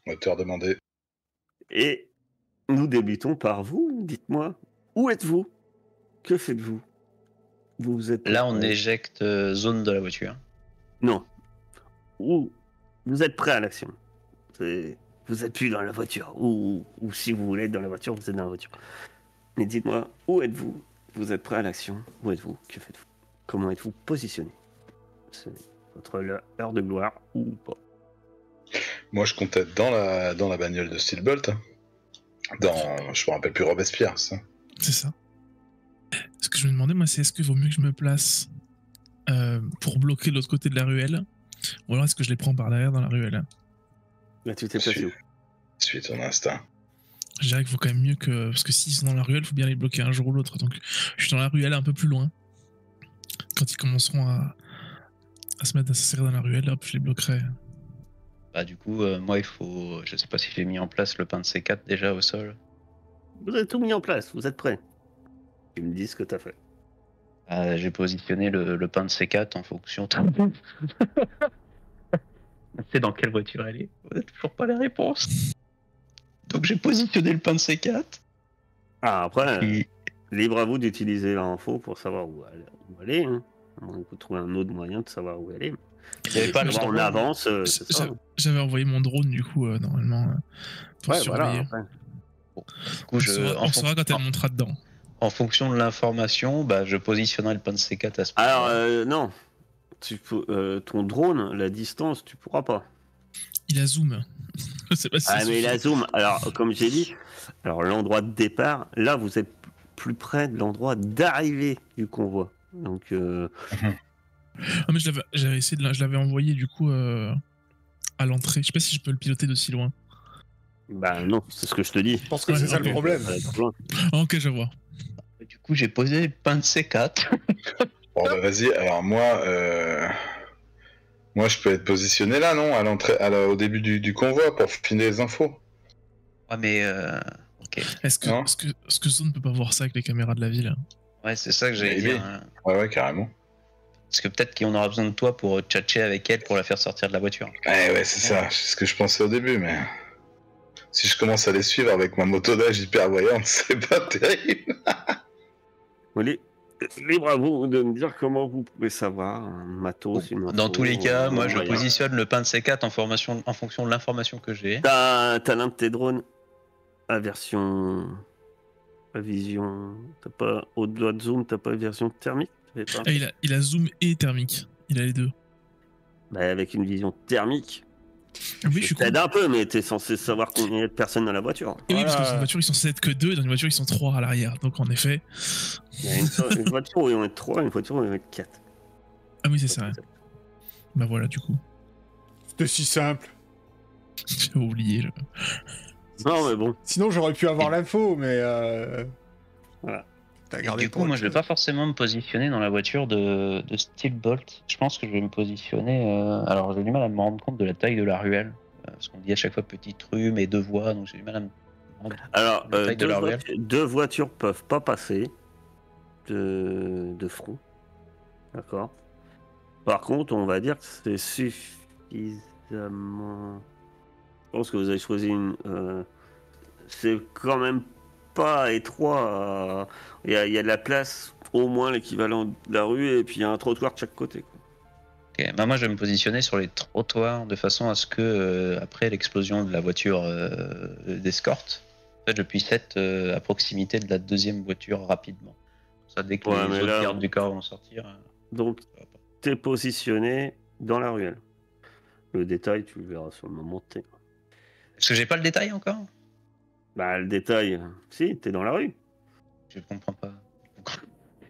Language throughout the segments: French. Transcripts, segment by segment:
Moteur demandé. Et nous débutons par vous. Dites-moi, où êtes-vous? Que faites-vous? Vous êtes Là, on préparé? éjecte zone de la voiture. Non. Où vous êtes prêt à l'action. Vous êtes plus dans la voiture. Ou si vous voulez être dans la voiture, vous êtes dans la voiture. Mais dites-moi, où êtes-vous? Vous êtes prêt à l'action? Où êtes-vous? Que faites-vous? Comment êtes-vous positionné? C'est votre heure de gloire ou pas? Moi, je comptais être dans la bagnole de Steelbolt. Je me rappelle plus, Robespierre, ça. C'est ça. Ce que je me demandais, moi, c'est est-ce qu'il vaut mieux que je me place pour bloquer l'autre côté de la ruelle, ou alors est-ce que je les prends par derrière dans la ruelle? Là, tu t'es placé où? Suis ton instinct. Je dirais qu'il faut quand même mieux que... Parce que s'ils sont dans la ruelle, il faut bien les bloquer un jour ou l'autre. Donc, je suis dans la ruelle un peu plus loin. Quand ils commenceront à se mettre à s'insérer dans la ruelle, hop, je les bloquerai. Bah, du coup, moi, il faut. Je sais pas si j'ai mis en place le pain de C4 déjà au sol. Vous avez tout mis en place, vous êtes prêts. Tu me dis ce que t'as fait. J'ai positionné le pain de C4 en fonction. C'est dans quelle voiture elle est? Vous n'avez toujours pas les réponses. Donc j'ai positionné le pain de C4. Ah, après, Puis... libre à vous d'utiliser l'info pour savoir où elle est. Hein. On peut trouver un autre moyen de savoir où elle est. Il n'y avait pas le en drone. avance, c'est ça. J'avais envoyé mon drone, du coup, normalement, pour surveiller. Voilà, Du coup, on saura quand elle montera dedans. En fonction de l'information, bah, je positionnerai le pain de C4 à ce moment-là. Alors, non. Ton drone, la distance, tu pourras pas. Il a zoom. Je sais pas si mais il a zoom. Alors, comme j'ai dit, l'endroit de départ, là, vous êtes plus près de l'endroit d'arrivée du convoi. Donc. Ah, mais j'avais essayé je l'avais envoyé du coup à l'entrée. Je sais pas si je peux le piloter de si loin. Bah non, c'est ce que je te dis. Je pense que c'est ça le problème. Ok, je vois. Du coup, j'ai posé le pain de C4. Bon, bah vas-y. Alors moi, je peux être positionné là, non, à l'entrée, au début du convoi pour filer les infos. Ouais, mais ok. Est-ce que Zone peut pas voir ça avec les caméras de la ville? Ouais, c'est ça que j'allais dire. Hein. Ouais, carrément. Parce que peut-être qu'on aura besoin de toi pour tchatcher avec elle pour la faire sortir de la voiture. Ouais, c'est ça. C'est ce que je pensais au début, mais si je commence à les suivre avec ma moto d'âge hyper voyante, c'est pas terrible. Libre à vous de me dire comment vous pouvez savoir un matos. Dans tous les cas, moi je positionne le pain de C4 en fonction de l'information que j'ai. T'as l'un de tes drones à version. À vision. T'as pas au-delà de zoom, t'as pas version thermique? Il a zoom et thermique. Il a les deux. Bah, avec une vision thermique. Oui, je t'aide un peu, mais t'es censé savoir combien il y a de personnes dans la voiture. Et oui, parce que dans une voiture, ils sont censés être que 2, et dans une voiture, ils sont 3 à l'arrière. Donc, en effet... Il y a une voiture où ils vont être 3, une voiture où ils vont être 4. Ah oui, c'est ça. Bah voilà, du coup. C'était si simple. J'ai oublié. Non, mais bon. Sinon, j'aurais pu avoir l'info, mais... Voilà. Du coup, moi, je vais pas forcément me positionner dans la voiture de Steelbolt. Je pense que je vais me positionner... Alors, j'ai du mal à me rendre compte de la taille de la ruelle. Parce qu'on dit à chaque fois petite rue, mais 2 voies, donc j'ai du mal à me rendre compte de la taille de la ruelle. 2 voitures peuvent pas passer de front. D'accord. Par contre, on va dire que c'est suffisamment... Je pense que vous avez choisi une... c'est quand même pas étroit. Il y a de la place, au moins l'équivalent de la rue, et puis il y a un trottoir de chaque côté. Quoi. Okay. Bah moi, je vais me positionner sur les trottoirs de façon à ce que, après l'explosion de la voiture d'escorte, en fait, je puisse être à proximité de la deuxième voiture rapidement. Ça, dès que les autres gardes du corps vont sortir. Donc, t'es positionné dans la ruelle. Le détail, tu le verras sur le moment T. Est-ce que j'ai pas le détail encore? Bah, le détail, si, t'es dans la rue. Je comprends pas.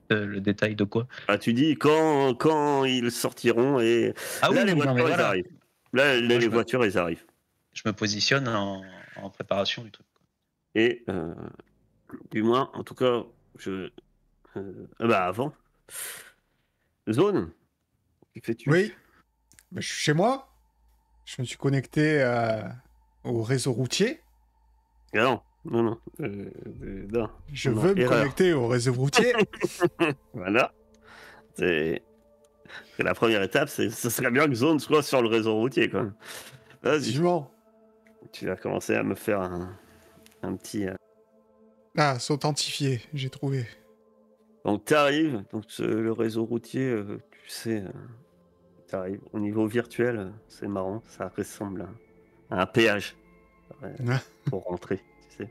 Le détail de quoi? Ah, tu dis quand ils sortiront et... Ah là, oui, les voitures, elles arrivent. Là, les voitures, elles arrivent. Je me positionne en préparation du truc. Quoi. Et, du moins, en tout cas, avant. Zone, que fais-tu? Oui. Bah, je suis chez moi. Je me suis connecté au réseau routier. Ah non. Je veux me connecter au réseau routier. Voilà. C'est la première étape, ce serait bien que Zone soit sur le réseau routier, quand même. Vas-y. Vivement. Tu vas commencer à me faire un petit... Ah, s'authentifier, j'ai trouvé. Donc t'arrives, donc le réseau routier, tu sais, t'arrives au niveau virtuel, c'est marrant, ça ressemble à un péage Ah. pour rentrer, tu sais,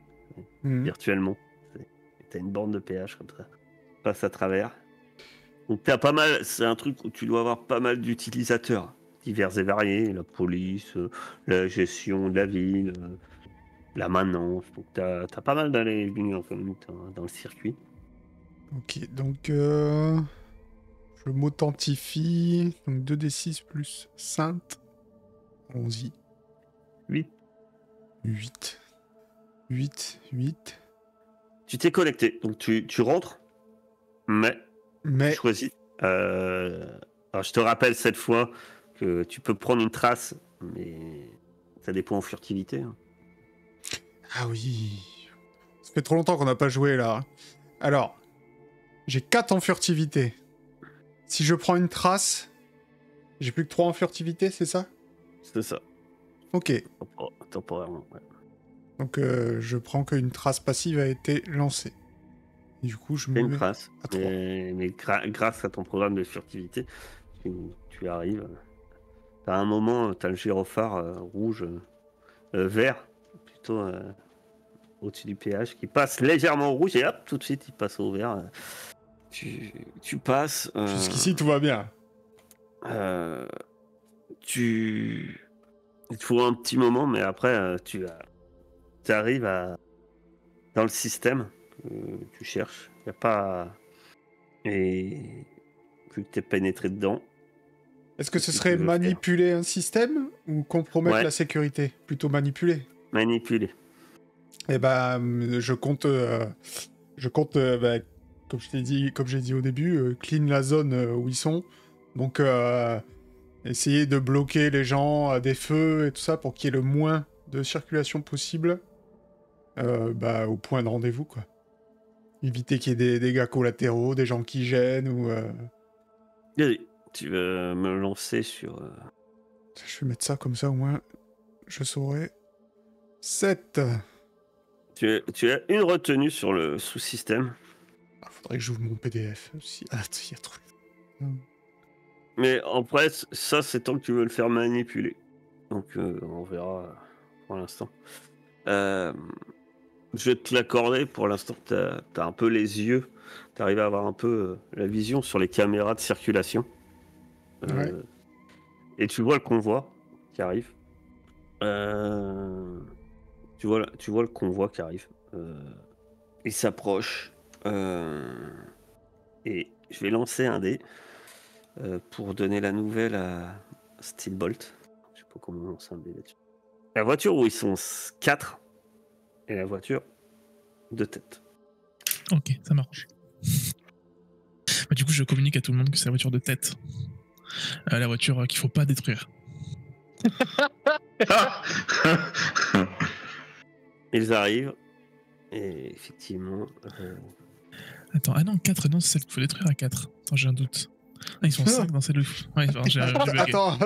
Mhm. virtuellement. T'as une borne de péage comme ça, passe à travers. Donc t'as pas mal, c'est un truc où tu dois avoir pas mal d'utilisateurs divers et variés, la police, la gestion de la ville, la maintenance. Donc t'as pas mal d'allées et venues en fait, dans le circuit. Ok, donc je m'authentifie. Donc 2d6 plus 5. Allons-y. 8. 8. 8. Tu t'es connecté, donc tu rentres, mais tu Mais choisis. Alors je te rappelle cette fois que tu peux prendre une trace, mais ça dépend en furtivité. Hein. ah oui, ça fait trop longtemps qu'on n'a pas joué là. Alors, j'ai 4 en furtivité. Si je prends une trace, j'ai plus que 3 en furtivité, c'est ça? C'est ça, Ok, temporairement. Ouais. donc je prends qu'une trace passive a été lancée. Et du coup, je Fais me une mets trace, à 3. mais grâce à ton programme de furtivité, tu arrives. T'as un moment, t'as le gyrophare rouge, vert, plutôt au-dessus du péage, qui passe légèrement au rouge et hop, tout de suite il passe au vert. Tu passes. Jusqu'ici, tout va bien. Il te faut un petit moment, mais après, tu arrives dans le système. Tu cherches. Il n'y a pas. Et vu que tu es pénétré dedans. Est-ce que ce qu'est-ce serait tu veux faire manipuler un système ou compromettre Ouais. la sécurité? Plutôt manipuler. Manipuler. Eh ben, je compte, bah, comme je t'ai dit, comme j'ai dit au début, clean la zone où ils sont. Donc, essayer de bloquer les gens à des feux et tout ça pour qu'il y ait le moins de circulation possible bah, au point de rendez-vous, quoi. Éviter qu'il y ait des dégâts collatéraux, des gens qui gênent ou... Allez, tu veux me lancer sur. Je vais mettre ça comme ça, au moins, je saurai. 7. Tu as une retenue sur le sous-système. Ah, faudrait que j'ouvre mon PDF aussi. Ah, il y a trop... Mais en vrai, ça, c'est tant que tu veux le faire manipuler. Donc, on verra pour l'instant. Je vais te l'accorder. Pour l'instant, tu as un peu les yeux. Tu arrives à avoir un peu la vision sur les caméras de circulation. Ouais. Et tu vois le convoi qui arrive. Tu vois le convoi qui arrive. Il s'approche. Et je vais lancer un dé pour donner la nouvelle à Steelbolt. Je sais pas comment on lance un dé là-dessus. La voiture où ils sont 4 et la voiture de tête. Ok, ça marche. Bah, du coup, je communique à tout le monde que c'est la voiture de tête. La voiture qu'il faut pas détruire. Ils arrivent et effectivement. Attends, ah non, 4, non, c'est celle qu'il faut détruire à 4. Attends, j'ai un doute. Ah, ils sont 5 dans celle où... Ouais, pardon, j'ai bugué. Attends.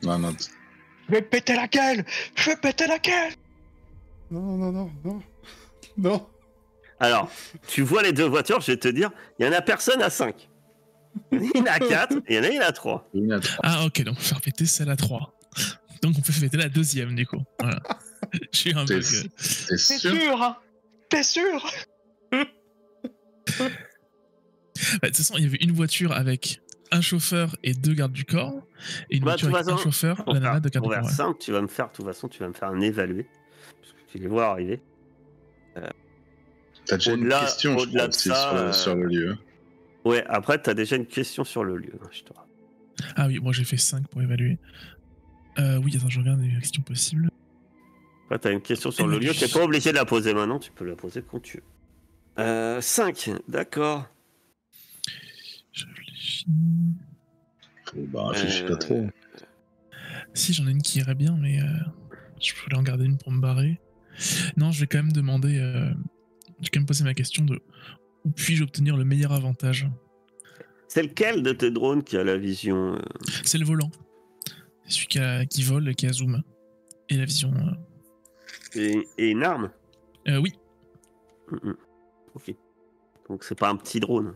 Non. Je vais péter la gueule. Non. Alors, tu vois les deux voitures, je vais te dire, il y en a personne à 5. Il y en a 4 et il y en a une à 3. Ah, ok, donc on peut faire péter celle à 3. Donc on peut péter la deuxième, du coup. Voilà. J'ai eu un bug. T'es sûr hein? T'es sûr? Bah, de toute façon, il y avait une voiture avec un chauffeur et 2 gardes du corps, et une voiture avec un chauffeur, la nana de garde du corps. Ouais. 5, tu vas me faire, de toute façon, tu vas me faire un évalué. Parce que tu les vois arriver. T'as déjà une question, je crois, aussi, sur le lieu. Ouais, après, t'as déjà une question sur le lieu. Je te rappelle. Ah oui, moi j'ai fait 5 pour évaluer. Oui, attends, je regarde les questions possibles. Après, t'as une question sur le lieu, t'es pas obligé de la poser maintenant, tu peux la poser quand tu veux. 5, d'accord. Je réfléchis. Bah, réfléchis pas trop. Si, j'en ai une qui irait bien, mais je voulais en garder une pour me barrer. Non, je vais quand même demander... je vais quand même poser ma question de où puis-je obtenir le meilleur avantage. C'est lequel de tes drones qui a la vision C'est le volant. C'est celui qui vole et qui a zoom. et la vision. Et une arme. Oui, Ok. Donc c'est pas un petit drone.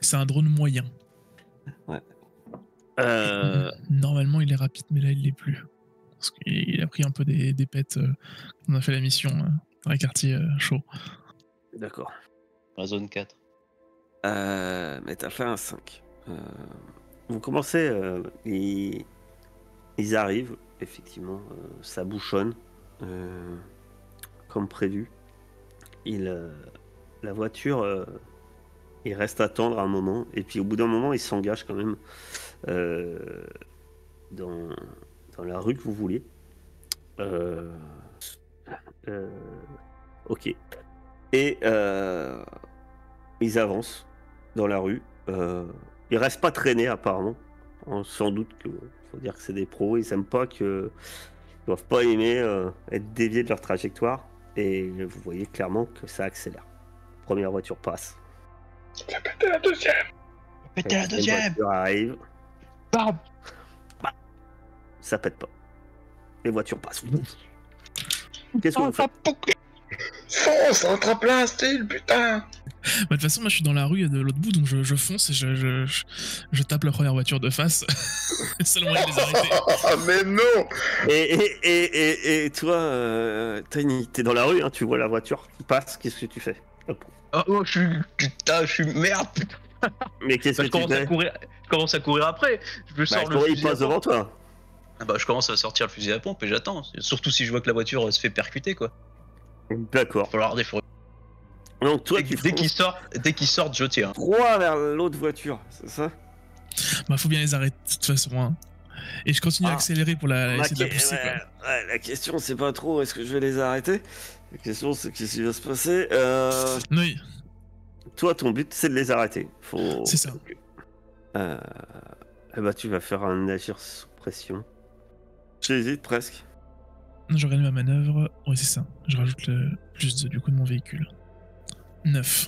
c'est un drone moyen. Normalement, il est rapide, mais là, il l'est plus. Parce qu'il a pris un peu des pètes quand on a fait la mission dans les quartiers chauds. D'accord. La zone 4. Mais t'as fait un 5. Vous commencez, ils arrivent, effectivement, ça bouchonne, comme prévu. La voiture, il reste à attendre un moment, et puis au bout d'un moment, il s'engage quand même dans la rue que vous voulez. Ok. Et ils avancent dans la rue. Ils restent pas traînés apparemment. Sans doute que faut dire que c'est des pros. Ils aiment pas que ils doivent pas aimer être déviés de leur trajectoire. Et vous voyez clairement que ça accélère. Première voiture passe. Fais péter la deuxième. Péter la deuxième. Voiture arrive. Bam. Ça pète pas. Les voitures passent. Qu'est-ce que vous faites? Fonce, rattrape là, style, putain. Bah, de toute façon, moi je suis dans la rue de l'autre bout, donc je fonce et je tape la première voiture de face. C'est le seul moyen de les arrêter. Mais non. Et toi, Tiny, t'es dans la rue, hein, tu vois la voiture qui passe, qu'est-ce que tu fais? Hop. Oh, je suis merde, putain. Mais qu'est-ce que tu fais? Je commence à courir après. Je sors le il fusil à passe pompe. devant toi. Ah bah, je commence à sortir le fusil à pompe et j'attends. Surtout si je vois que la voiture se fait percuter, quoi. D'accord. Il va falloir des fois. Donc toi, Dès qu'ils sortent, je tire. 3 vers l'autre voiture, c'est ça? Bah, faut bien les arrêter de toute façon. Hein. Et je continue à accélérer pour essayer de la pousser. Quoi. La question, c'est pas trop est-ce que je vais les arrêter. La question, c'est qu'est-ce qui va se passer. Oui. Toi, ton but, c'est de les arrêter. C'est ça. Eh bah, tu vas faire un agir sous pression. J'hésite presque. Je regarde ma manœuvre. Oui, c'est ça. Je rajoute le plus du coup de mon véhicule. 9.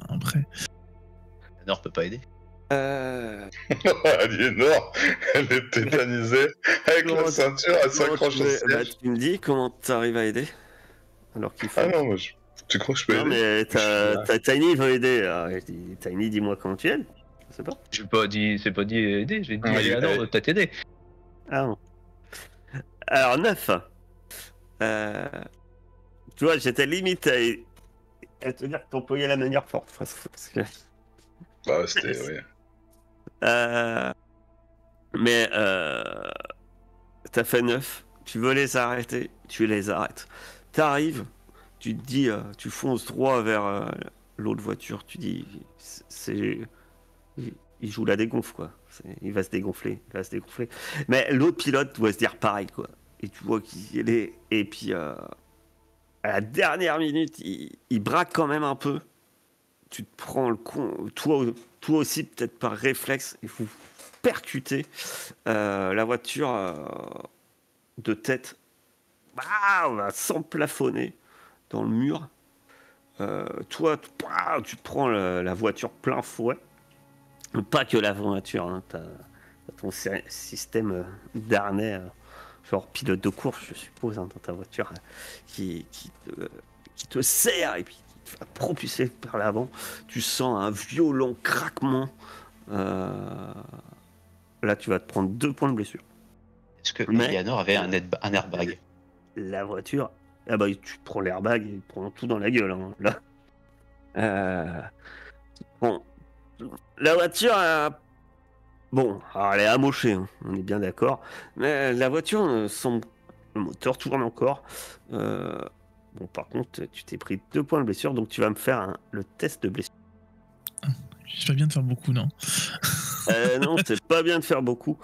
Après. Nord peut pas aider. Aliénor, elle est tétanisée avec la ceinture, elle s'accroche au siège. Tu me dis comment t'arrives à aider? Alors qu'il faut. Ah non, tu crois que je peux non, aider? mais Tiny veut aider. Alors, je dis, Tiny, dis-moi comment tu aides. Je sais pas. C'est pas dit aider, j'ai dit Aliénor de peut-être aider. Ah non. Alors, 9. Tu vois, j'étais limite à te dire que t'employais la manière forte. Parce que... Bah, c'était, oui. Mais t'as fait 9. Tu veux les arrêter, tu les arrêtes. T'arrives, tu te dis, tu fonces droit vers l'autre voiture. Tu dis, il joue la dégonfle, quoi. Il va se dégonfler, Mais l'autre pilote doit se dire pareil, quoi. Et tu vois qu'il est. Et puis, à la dernière minute, il braque quand même un peu. Tu te prends le con. Toi aussi, peut-être par réflexe, il faut percuter la voiture de tête. On va s'emplafonner dans le mur. Toi, tu prends la voiture plein fouet. Pas que la voiture, hein, t'as ton système d'harnais, genre pilote de course, je suppose, hein, dans ta voiture, qui te serre et puis qui te va propulser vers l'avant. Tu sens un violent craquement. Là, tu vas te prendre 2 points de blessure. Est-ce que Aliénor avait un airbag? La voiture, tu prends l'airbag et tu prends tout dans la gueule. Hein, là. Bon. La voiture, bon, alors elle est amochée, hein, on est bien d'accord. Mais la voiture, le moteur tourne encore. Bon, par contre, tu t'es pris 2 points de blessure, donc tu vas me faire le test de blessure. C'est pas bien de faire beaucoup, non? Non, c'est pas bien de faire beaucoup.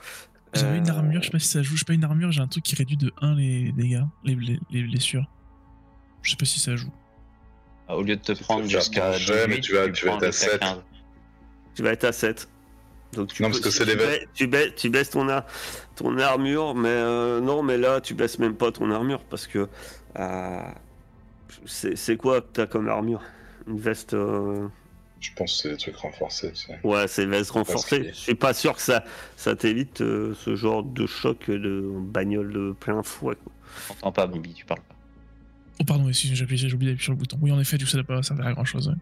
J'avais une armure, je sais pas si ça joue. Je sais pas, une armure, j'ai un truc qui réduit de 1 les dégâts, les blessures. Je sais pas si ça joue. Au lieu de te prendre jusqu'à 18, tu vas être à 7. Tu vas être à 7. Donc parce que c'est les tu baisses ton armure, mais non, mais là tu baisses même pas ton armure parce que c'est quoi que t'as comme armure? Une veste Je pense que c'est des trucs renforcés, tu sais. Ouais, c'est veste renforcée. que- Je suis pas sûr que ça t'évite ce genre de choc de bagnole de plein fouet, quoi. T'entends pas, Bibi, tu parles pas. Oh pardon, excusez, j'ai oublié d'appuyer sur le bouton. Oui, en effet, du coup, ça n'a pas servi à grand chose. Ouais.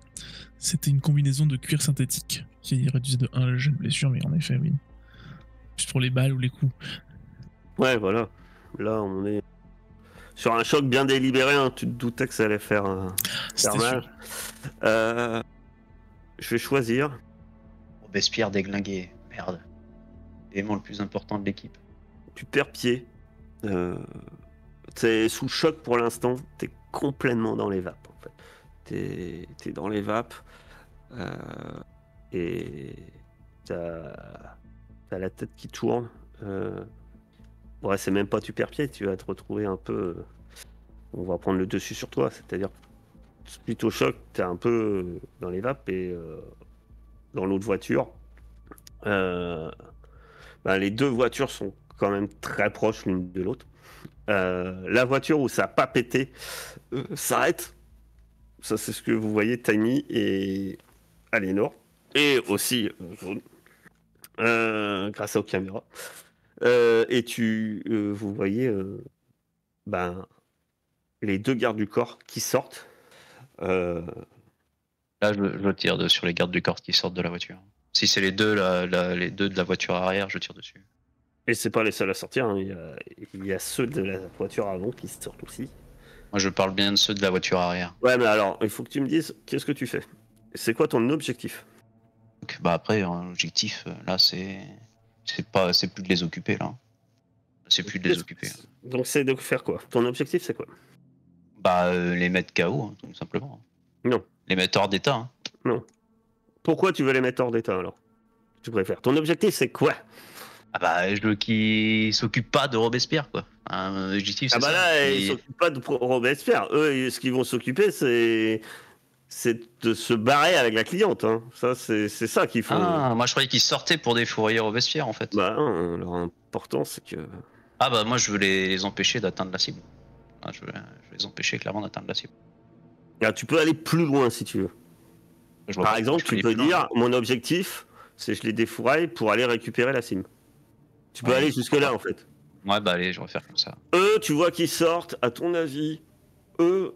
C'était une combinaison de cuir synthétique qui réduisait de 1 le jet de blessure, mais en effet, oui. Juste pour les balles ou les coups. Ouais, voilà. Là, on est sur un choc bien délibéré, hein. Tu te doutais que ça allait faire C'était mal. sûr. Je vais choisir. Robespierre déglingué, merde. Élément le plus important de l'équipe. Tu perds pied. T'es sous choc pour l'instant. T'es complètement dans les vapes, en fait. T'es dans les vapes. Et t'as la tête qui tourne. Ouais, c'est même pas tu perds pied. Tu vas te retrouver un peu... on va prendre le dessus sur toi. C'est-à-dire, suite au choc, t'es un peu dans les vapes et dans l'autre voiture. Les deux voitures sont quand même très proches l'une de l'autre. La voiture où ça n'a pas pété s'arrête. Ça, c'est ce que vous voyez, Tiny et Aliénor. Et aussi Jaune. Grâce aux caméras. Et vous voyez les deux gardes du corps qui sortent. Là, je tire sur les gardes du corps qui sortent de la voiture. Si c'est les deux, les deux de la voiture arrière, je tire dessus. Et c'est pas les seuls à sortir, hein. Il y a ceux de la voiture avant qui sortent aussi. Moi, je parle bien de ceux de la voiture arrière. Ouais, mais alors, il faut que tu me dises, qu'est-ce que tu fais? C'est quoi ton objectif? Donc, après, l'objectif, là, c'est plus de les occuper, là. C'est plus de les occuper. Donc c'est de faire quoi? Ton objectif, c'est quoi? Les mettre KO, hein, tout simplement. Non. Les mettre hors d'état. Hein. Non. Pourquoi tu veux les mettre hors d'état, alors? Tu préfères. Ton objectif, c'est quoi? Je veux qu'ils s'occupent pas de Robespierre, quoi. L'objectif, c'est ça. Là, ils s'occupent pas de Robespierre. Eux, ce qu'ils vont s'occuper, c'est de se barrer avec la cliente. Hein. Ça, c'est ça qu'il faut. Ah, moi, je croyais qu'ils sortaient pour défourailler Robespierre, en fait. Non, leur important, c'est que... Moi, je veux les empêcher d'atteindre la cible. Je veux les empêcher, clairement, d'atteindre la cible. Là, tu peux aller plus loin, si tu veux. Par exemple, tu peux dire, mon objectif, c'est je les défouraille pour aller récupérer la cible. Tu peux aller jusque-là, en fait. Ouais, allez, je vais faire comme ça. Eux, tu vois qu'ils sortent, à ton avis, eux,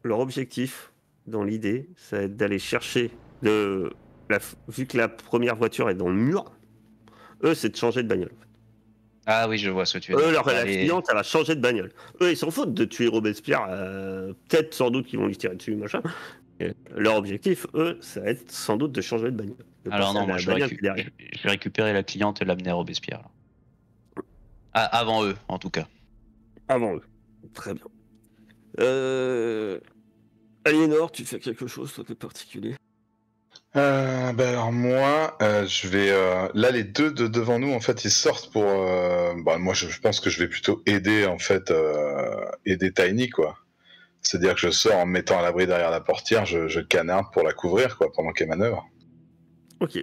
leur objectif, dans l'idée, ça va être d'aller chercher, vu que la première voiture est dans le mur, eux, c'est de changer de bagnole. Ah oui, je vois ce que tu veux dire. La cliente, elle va changer de bagnole. Eux, ils s'en foutent de tuer Robespierre, peut-être, sans doute, qu'ils vont lui tirer dessus, machin. Et leur objectif, eux, ça va être sans doute de changer de bagnole. Alors non, moi, je vais récupérer la cliente et l'amener à Robespierre, là. Avant eux, en tout cas. Avant eux. Très bien. Aliénor, tu fais quelque chose, toi, de particulier? Alors moi, je vais... là, les deux devant nous, en fait, ils sortent pour... moi, je pense que je vais plutôt aider, en fait, aider Tiny, quoi. C'est-à-dire que je sors en me mettant à l'abri derrière la portière, je canarde pour la couvrir, quoi, pendant qu'elle manœuvre. Ok.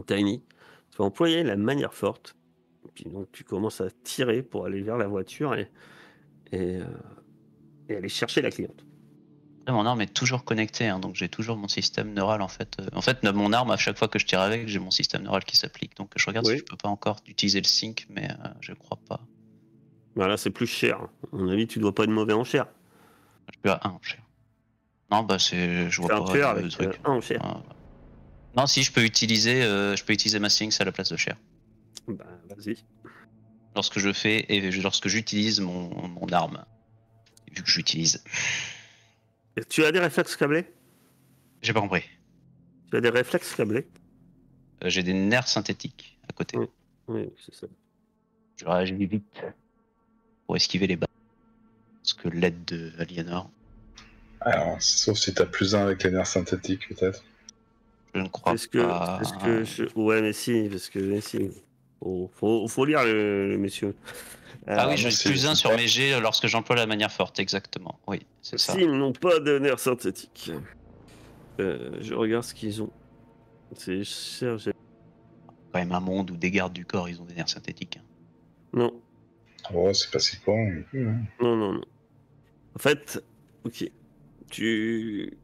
Tiny, tu vas employer la manière forte. Et puis donc tu commences à tirer pour aller vers la voiture et aller chercher la cliente. Mon arme est toujours connectée, hein, donc j'ai toujours mon système neural en fait. Mon arme, à chaque fois que je tire avec, j'ai mon système neural qui s'applique. Donc je regarde si je peux pas encore utiliser le sync, mais je crois pas. Voilà, c'est plus cher. À mon avis, tu dois pas être mauvais en chair. Je suis à 1 en chair. Non, je vois pas chair le avec truc. 1 en chair. Non, si, je peux utiliser ma sync à la place de chair. Vas-y. Lorsque j'utilise mon arme. Vu que j'utilise. Tu as des réflexes câblés? J'ai pas compris. Tu as des réflexes câblés? J'ai des nerfs synthétiques à côté. Oui, c'est ça. Je réagis vite pour esquiver les balles. Parce que l'aide de Aliénor. Alors, sauf si t'as plus 1 avec les nerfs synthétiques, peut-être. Je ne crois pas. Ouais, mais si, parce que si. Faut lire le monsieur. Oui, j'ai plus 1 sur mes G lorsque j'emploie la manière forte, exactement. Oui, c'est ça. S'ils n'ont pas de nerfs synthétiques. Je regarde ce qu'ils ont. C'est cher. Quand même un monde où des gardes du corps, ils ont des nerfs synthétiques. Hein. Non. Oh, c'est pas si con. Non. En fait, ok. Du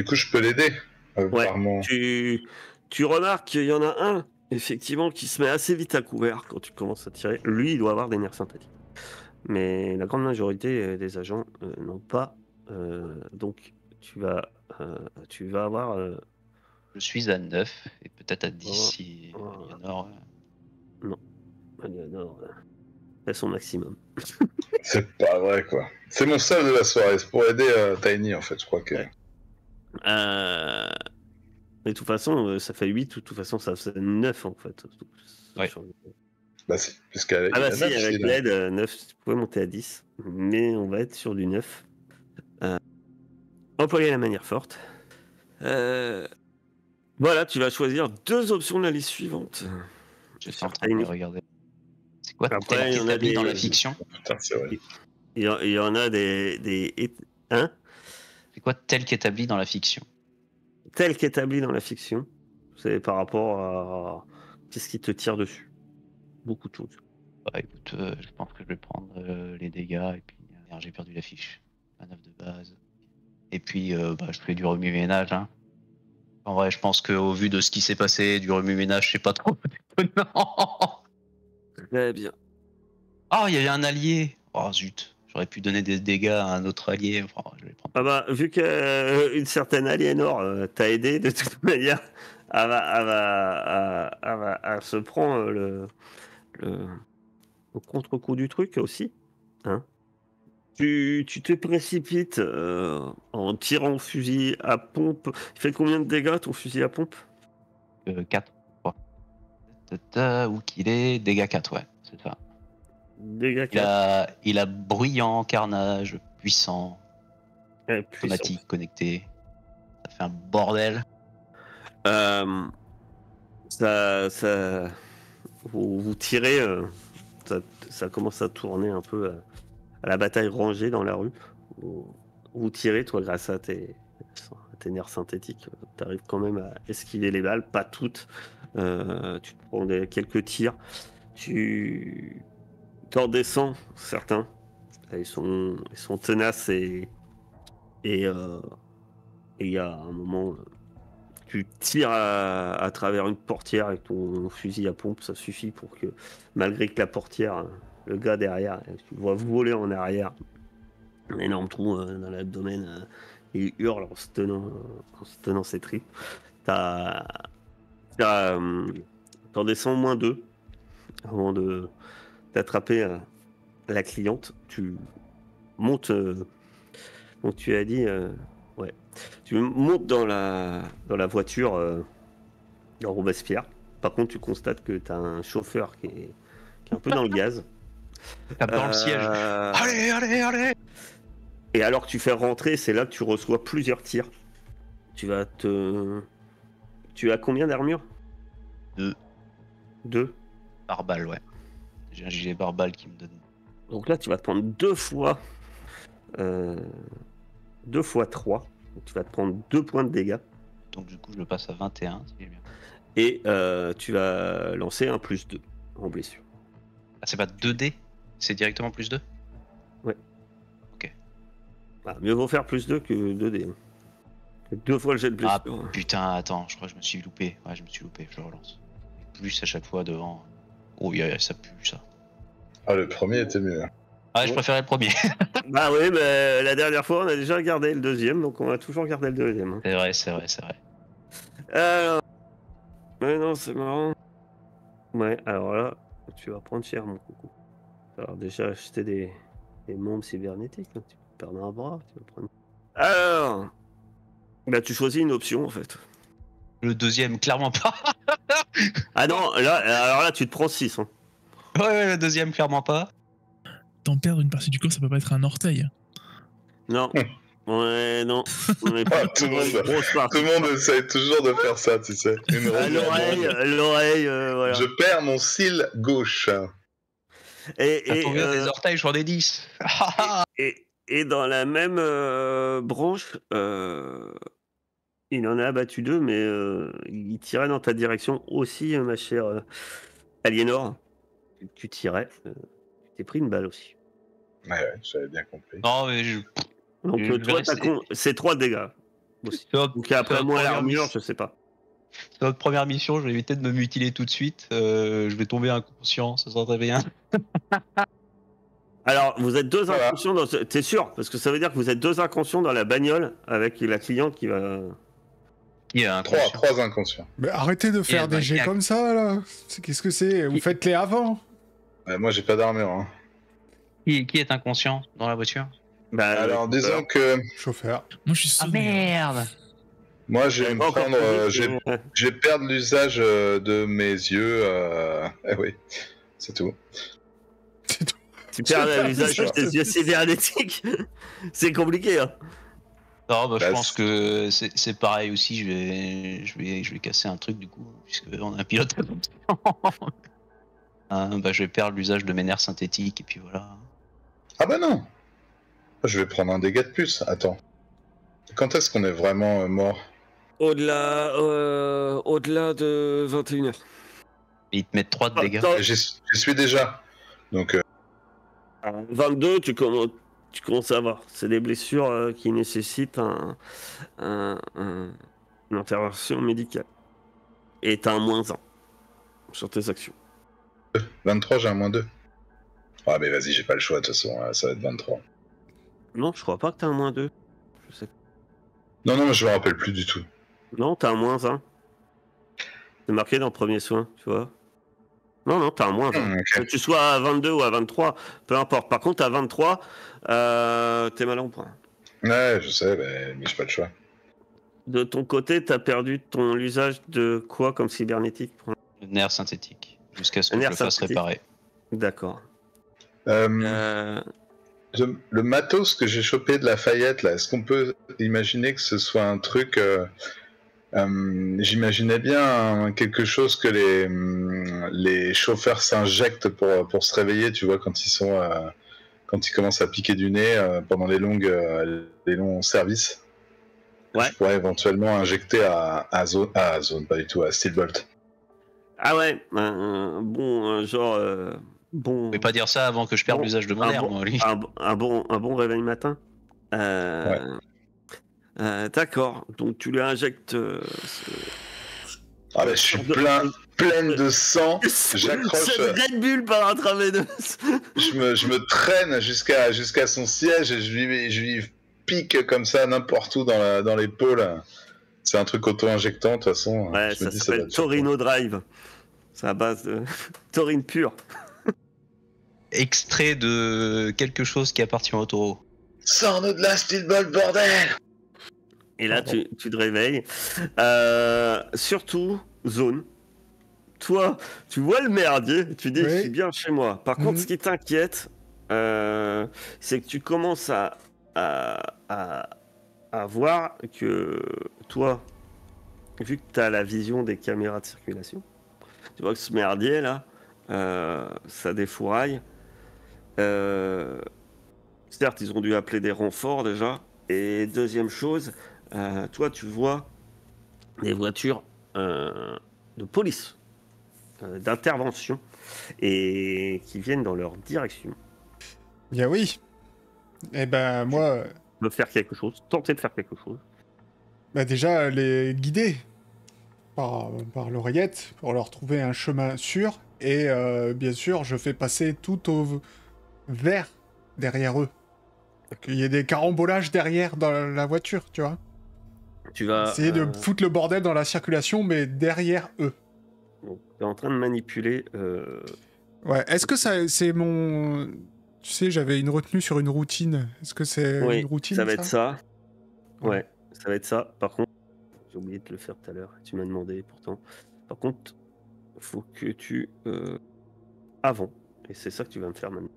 coup, je peux l'aider. Apparemment. Tu remarques qu'il y en a un, effectivement, qui se met assez vite à couvert quand tu commences à tirer. Lui, il doit avoir des nerfs synthétiques. Mais la grande majorité des agents n'ont pas. Donc, tu vas avoir. Je suis à 9 et peut-être à 10 Oh, si oh. Aliénor. Aliénor fait son maximum. C'est pas vrai, quoi. C'est mon seul de la soirée. C'est pour aider Tiny, en fait, je crois que. Ouais. De toute façon, ça fait 8, de toute façon, ça fait 9 en fait. Ouais. Bah si, puisqu'elle Ah bah si, 9, avec l'aide, 9, tu pouvais monter à 10. Mais on va être sur du 9. Employer la manière forte. Voilà, tu vas choisir 2 options de la liste suivante. Je suis en train de regarder. C'est quoi Après, tel il y en a qu'établi des- dans la fiction? Putain, c'est vrai. Il y en a des... Hein? C'est quoi tel qu'établi dans la fiction? Tel qu'établi dans la fiction. C'est par rapport à... Qu'est-ce qui te tire dessus? Beaucoup de choses. Bah écoute, je pense que je vais prendre les dégâts et puis merde, j'ai perdu la fiche. Manœuvre de base. Et puis je fais du remue-ménage. Hein. En vrai, je pense qu'au vu de ce qui s'est passé, du remue-ménage, c'est pas trop étonnant. Très bien. Oh, il y avait un allié. Oh zut, j'aurais pu donner des dégâts à un autre allié. Enfin, je vais prendre. Ah bah, vu qu'une certaine Aliénor t'a aidé, de toute manière, elle se prend le contre-coup du truc aussi. Hein. Tu te précipites en tirant au fusil à pompe. Il fait combien de dégâts ton fusil à pompe? 4. Où qu'il est? Dégâts 4, ouais, c'est ça. Dégâts 4. Il a bruyant, carnage, puissant, Puissant. automatique, connecté. Ça fait un bordel. Vous tirez, ça commence à tourner un peu à la bataille rangée dans la rue. Vous tirez, toi, grâce à tes nerfs synthétiques. Tu arrives quand même à esquiver les balles, pas toutes. Tu te prends quelques tirs. Tu t'en descends, certains. Ils sont tenaces et il y a un moment, tu tires à travers une portière avec ton fusil à pompe, ça suffit pour que, malgré que la portière, le gars derrière, tu le vois voler en arrière, un énorme trou dans l'abdomen, il hurle en se tenant ses tripes. T'en descends moins 2 avant de d'attraper la cliente. Tu montes, donc tu as dit, ouais, tu montes dans la voiture dans Robespierre. Par contre, tu constates que tu as un chauffeur qui est un peu dans le gaz. Tape dans le siège. Allez. Et alors que tu fais rentrer, c'est là que tu reçois plusieurs tirs. Tu as combien d'armure? 2. Par balle, ouais. J'ai un gilet par balle qui me donne. Donc là, tu vas te prendre 2 fois 3. Donc tu vas te prendre 2 points de dégâts. Donc du coup, je le passe à 21, si j'ai bien. Et tu vas lancer un +2 en blessure. Ah, c'est pas 2D? C'est directement +2? Ouais. Ok. Bah, mieux vaut faire +2 que 2D. 2 fois le jet de blessure. Ah putain, attends, je crois que je me suis loupé. Ouais, je me suis loupé, je relance. Plus à chaque fois devant. Oh, ça pue ça. Ah, le premier était mieux. Ah, je préférais le premier. Bah oui, mais la dernière fois, on a déjà gardé le deuxième, donc on va toujours garder le deuxième. Hein. C'est vrai. Alors... Ouais, non, c'est marrant. Ouais, alors là, tu vas prendre cher, mon coucou. Alors déjà, acheter des membres cybernétiques, hein. Tu peux perdre un bras, tu vas prendre... Alors... Bah, tu choisis une option, en fait. Le deuxième, clairement pas. Ah non, alors là, tu te prends 6. Hein. Ouais, le deuxième, clairement pas. T'en perdre une partie du corps, ça peut pas être un orteil. Non. Ouais, non. On est pas Tout le monde essaie toujours de faire ça, tu sais. L'oreille, voilà. Je perds mon cil gauche. Et des orteils, j'en ai 10. et dans la même branche, il en a abattu 2, mais il tirait dans ta direction aussi, ma chère Aliénor. Tu tirais. Tu t'es pris une balle aussi. Ouais, j'avais bien compris. Non, mais Donc toi, c'est 3 dégâts. Aussi. Sur notre- Donc après sur moi notre l'armure, première je sais pas. Sur notre première mission, je vais éviter de me mutiler tout de suite. Je vais tomber inconscient, ça serait très bien. Alors vous êtes deux Voilà. inconscients dans t'es sûr? Parce que ça veut dire que vous êtes deux inconscients dans la bagnole avec la cliente qui va. Qui est inconscient? Trois inconscients. Mais arrêtez de faire bah, des jets qui a- comme ça, là. Qu'est-ce que c'est? Vous faites-les avant. Moi, j'ai pas d'armure. Hein. Qui est inconscient dans la voiture? Bah, Alors, disons que Chauffeur. Moi, je suis sonné. merde! moi, je vais me Encore prendre. plus vite, Je vais perdre l'usage de mes yeux. Eh oui, c'est tout. Tu perds Super, l'usage de ça, tes yeux cybernétiques. C'est compliqué, hein. Non, bah, je Bah, pense que c'est pareil aussi. Je vais casser un truc du coup, puisque on a un pilote à fonction. Bah, je vais perdre l'usage de mes nerfs synthétiques et puis voilà. Ah bah non. Je vais prendre un dégât de plus. Attends. Quand est-ce qu'on est vraiment mort? Au-delà de 21h. Et ils te mettent 3 de dégâts. J'y suis déjà. Donc, 22, tu commences à voir. C'est des blessures qui nécessitent une intervention médicale. Et t'as un -1 sur tes actions. 23, j'ai un -2. Ah, mais vas-y, j'ai pas le choix, de toute façon, ça va être 23. Non, je crois pas que t'as un -2. Je sais. Non, mais je me rappelle plus du tout. Non, t'as un -1. C'est marqué dans le premier soin, tu vois. Non, t'as un -1. Ok. Que tu sois à 22 ou à 23, peu importe. Par contre, à 23, t'es mal en point. Ouais, je sais, mais j'ai pas le choix. De ton côté, t'as perdu l'usage de quoi comme cybernétique? Le nerf synthétique. Jusqu'à ce que Le je nerf le fasse synthétique. réparer. D'accord. Le matos que j'ai chopé de Lafayette, là, est-ce qu'on peut imaginer que ce soit un truc... j'imaginais bien quelque chose que les chauffeurs s'injectent pour se réveiller, tu vois, quand ils commencent à piquer du nez pendant les longs services. Ouais. Je pourrais éventuellement injecter à Zone, pas du tout, à Steelbolt. Ah ouais, bon, genre, bon. Vous pouvez pas dire ça avant que je perde Bon, l'usage de mon un nerf, bon- moi, lui. un bon réveil matin. D'accord. Donc tu lui injectes. Ah bah, je suis pleine de sang. J'accroche. Cette Red Bull par intraveineuse. Je me traîne jusqu'à son siège et je lui pique comme ça n'importe où dans l'épaule. C'est un truc auto-injectant de toute façon. Ouais, Je me ça dis, s'appelle doit être Torino Drive. C'est à base de taurine pure. Extrait de quelque chose qui appartient au taureau. Sors-nous de la Steelbolt, bordel! Et là, tu te réveilles. Surtout, Zone. Toi, tu vois le merdier, tu dis, Oui. je suis bien chez moi. Par contre, Mhm. ce qui t'inquiète, c'est que tu commences à voir que toi, vu que tu as la vision des caméras de circulation, tu vois que ce merdier là, ça défouraille. Certes, ils ont dû appeler des renforts déjà. Et deuxième chose, toi, tu vois des voitures de police, d'intervention, et qui viennent dans leur direction. Bien oui. Eh ben, moi, De faire quelque chose, tenter de faire quelque chose. bah déjà, les guider par l'oreillette pour leur trouver un chemin sûr. Et bien sûr, je fais passer tout au vert derrière eux. Qu'il y ait des carambolages derrière dans la voiture, tu vois. Tu vas. Essayer de foutre le bordel dans la circulation, mais derrière eux. Tu es en train de manipuler. Ouais, est-ce que ça, c'est mon... Tu sais, j'avais une retenue sur une routine. Est-ce que c'est Oui, une routine, ça va être ça. Ouais. Ouais, ça va être ça. Par contre, j'ai oublié de le faire tout à l'heure. Tu m'as demandé pourtant. Par contre, faut que tu avant. Et c'est ça que tu vas me faire maintenant.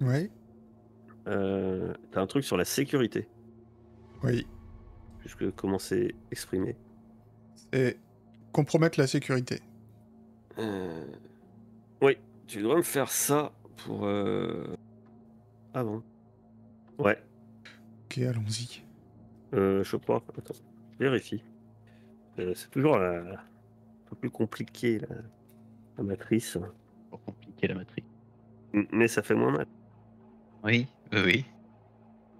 Ouais, T'as un truc sur la sécurité, oui. puisque comment c'est exprimé. C'est compromettre la sécurité. Oui, tu dois me faire ça pour avant. Ouais, Ok, allons-y. je crois. Attends, je vérifie. C'est toujours un peu plus compliqué la matrice, Pour compliquer la matrice. mais ça fait moins mal. Oui, oui.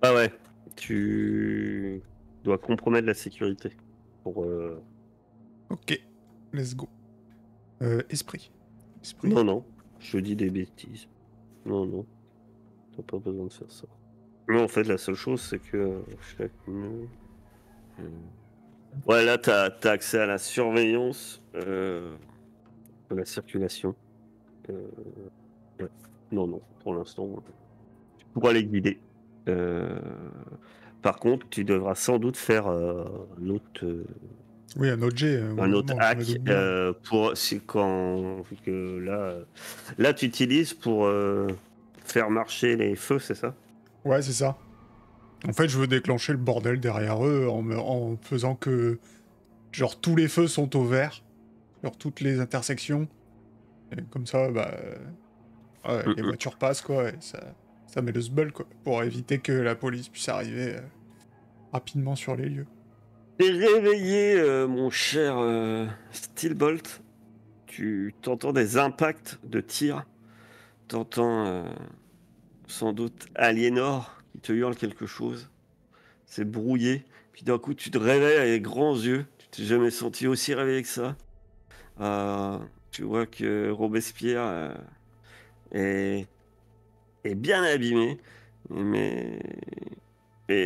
Ah ouais, tu doit compromettre la sécurité. Pour, Ok, let's go. Esprit. Non, je dis des bêtises. Non, t'as pas besoin de faire ça. Non, en fait, la seule chose, c'est que... Ouais, là, t'as accès à la surveillance de la circulation. Ouais. Non, pour l'instant, tu pourras les guider. Par contre, tu devras sans doute faire un autre... Oui, un autre jet. un autre je me hack doute bien. pour c'est quand vu que là tu utilises pour faire marcher les feux, c'est ça? Ouais, c'est ça. En fait, je veux déclencher le bordel derrière eux en faisant que, genre, tous les feux sont au vert, sur toutes les intersections. Et comme ça, bah, ouais, les voitures passent, quoi, et ça met le sbul, quoi, pour éviter que la police puisse arriver rapidement sur les lieux. T'es réveillé, mon cher Steelbolt. Tu t'entends des impacts de tir. T'entends sans doute Aliénor qui te hurle quelque chose. C'est brouillé. Puis d'un coup, tu te réveilles avec grands yeux. Tu t'es jamais senti aussi réveillé que ça. Tu vois que Robespierre est bien abîmé. Mais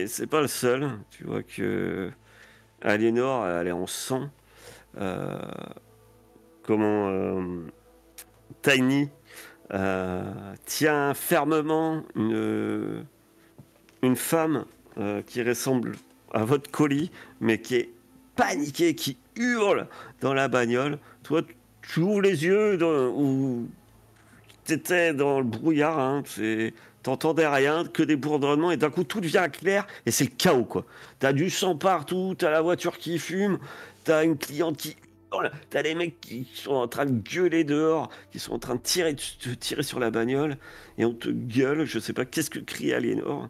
c'est pas le seul. Tu vois que Aliénor, elle est en sang. Tiny tient fermement une femme qui ressemble à votre colis, mais qui est paniquée, qui hurle dans la bagnole. Toi, tu ouvres les yeux où t'étais dans le brouillard, hein, t'entendais rien, que des bourdonnements, et d'un coup tout devient clair, et c'est le chaos, quoi. T'as du sang partout, t'as la voiture qui fume, t'as une cliente qui hurle, t'as les mecs qui sont en train de gueuler dehors, qui sont en train de tirer sur la bagnole, et on te gueule, je sais pas, qu'est-ce que crie Aliénor?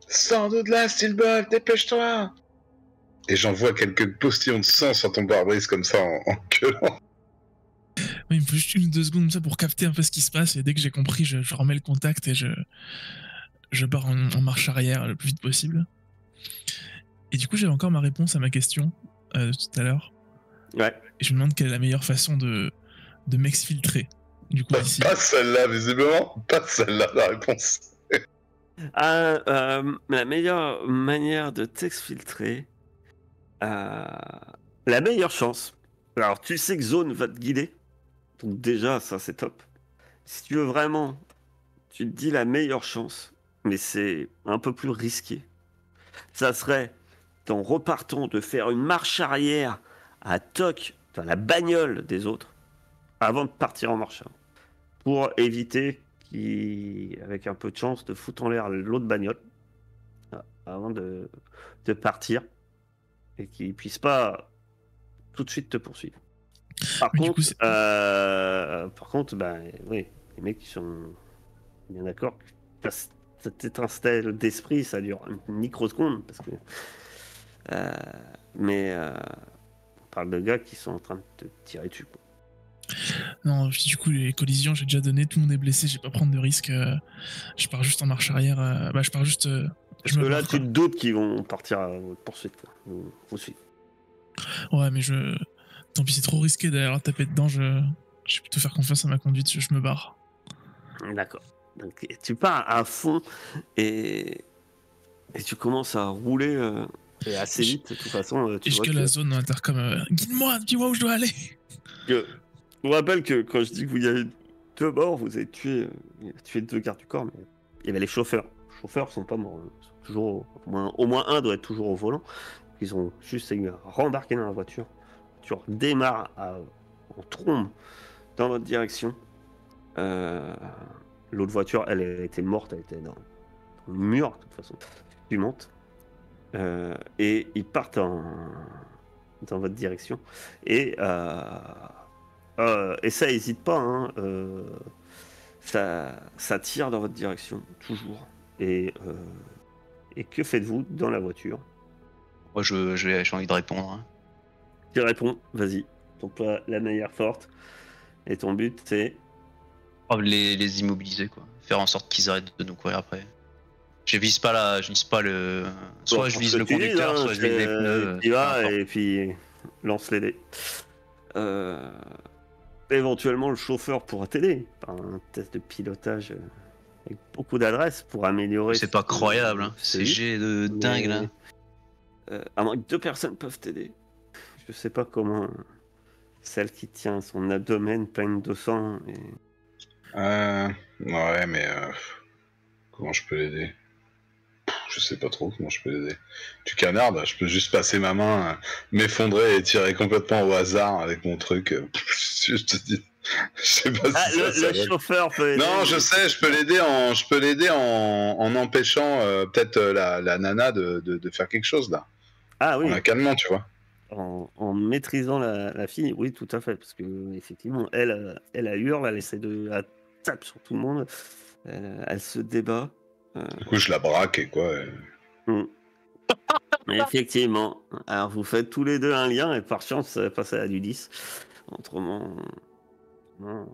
Sors-nous de là, Steelbolt, dépêche-toi! Et j'envoie quelques postillons de sang sur ton pare-brise comme ça en gueulant. Oui, il me faut juste 1 ou 2 secondes comme ça pour capter un peu ce qui se passe, et dès que j'ai compris, je remets le contact et je pars en marche arrière le plus vite possible. Et du coup, j'avais encore ma réponse à ma question tout à l'heure. Ouais. Et je me demande quelle est la meilleure façon de m'exfiltrer. Du coup, ici. Pas celle-là, visiblement. Pas celle-là, la réponse. La meilleure manière de t'exfiltrer, la meilleure chance. Alors, tu sais que Zone va te guider. Donc déjà, ça, c'est top. Si tu veux vraiment, tu te dis la meilleure chance, mais c'est un peu plus risqué. Ça serait, en repartant, de faire une marche arrière à toc dans la bagnole des autres, avant de partir en marche arrière, pour éviter avec un peu de chance, de foutre en l'air l'autre bagnole, avant de partir, et qu'ils ne puissent pas tout de suite te poursuivre. Par contre, ben, oui, les mecs qui sont bien d'accord, cette étincelle d'esprit, ça dure une microseconde, parce que on parle de gars qui sont en train de te tirer dessus, quoi. Non, du coup, les collisions, j'ai déjà donné, tout le monde est blessé, je vais pas prendre de risque. Je pars juste en marche arrière. Je pars juste. Parce que là, tu te doutes qu'ils vont partir à votre poursuite, quoi. Vous suivez. Ouais, mais tant pis, c'est trop risqué d'aller leur taper dedans. Je vais plutôt faire confiance à ma conduite, je me barre. D'accord. Donc, tu pars à fond et tu commences à rouler et assez vite, de toute façon. Et jusque la zone dans l'intercom, guide-moi, dis-moi où je dois aller. Je vous rappelle que quand je dis que vous y avez 2 morts, vous avez tué 2 gardes du corps, mais il y avait les chauffeurs. Les chauffeurs sont pas morts. Ils sont toujours, au moins un doit être toujours au volant. Ils ont juste rembarqué dans la voiture. La voiture démarre en trombe dans votre direction. L'autre voiture, elle était morte, elle était dans le mur, de toute façon, fumante. Et ils partent dans votre direction. Et ça hésite pas, hein, ça tire dans votre direction, toujours. Et que faites-vous dans la voiture? Moi, j'ai envie de répondre. Hein. Tu réponds, vas-y. Donc, toi, la manière forte. Et ton but, c'est Les immobiliser, quoi. Faire en sorte qu'ils arrêtent de nous courir après. Je vise pas le. Soit je vise le conducteur, soit je vise les pneus. Tu vas et puis lance les dés. Éventuellement, le chauffeur pourra t'aider par un test de pilotage avec beaucoup d'adresse pour améliorer. C'est pas croyable, hein. C'est G de dingue là. À moins que 2 personnes peuvent t'aider. Je sais pas comment celle qui tient son abdomen plein de sang. Ouais, mais comment je peux l'aider? Je sais pas trop comment je peux l'aider. Tu canardes, je peux juste passer ma main, m'effondrer et tirer complètement au hasard avec mon truc. Je te dis. Je sais pas si le chauffeur peut aider. Non, je sais, je peux l'aider en empêchant peut-être la nana de faire quelque chose là. Ah oui. En la calmant, tu vois. En maîtrisant la fille, oui, tout à fait, parce que effectivement, elle hurle, elle essaie elle tape sur tout le monde, elle se débat. Du coup, je la braque et quoi. Effectivement. Alors, vous faites tous les deux un lien et par chance, ça va passer à du 10. Autrement, non.